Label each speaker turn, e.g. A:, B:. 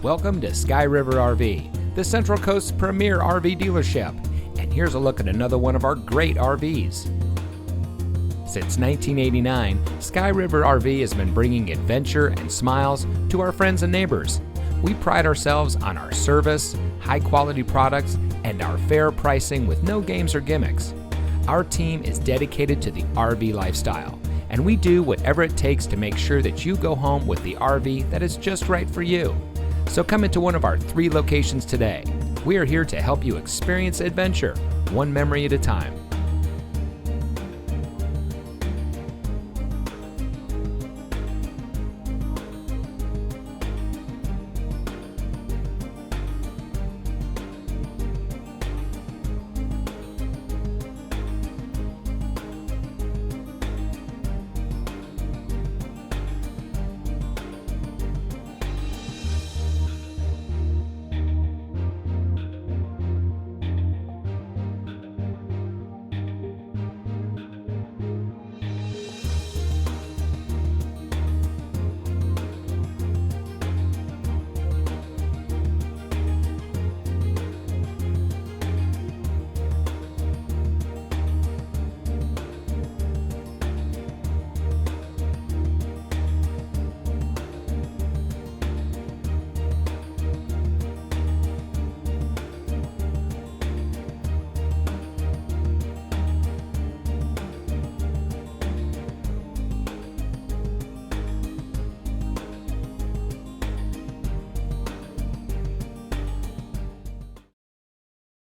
A: Welcome to Sky River RV, the Central Coast's premier RV dealership. And here's a look at another one of our great RVs. Since 1989, Sky River RV has been bringing adventure and smiles to our friends and neighbors. We pride ourselves on our service, high-quality products, and our fair pricing with no games or gimmicks. Our team is dedicated to the RV lifestyle, and we do whatever it takes to make sure that you go home with the RV that is just right for you. So come into one of our 3 locations today. We are here to help you experience adventure, one memory at a time.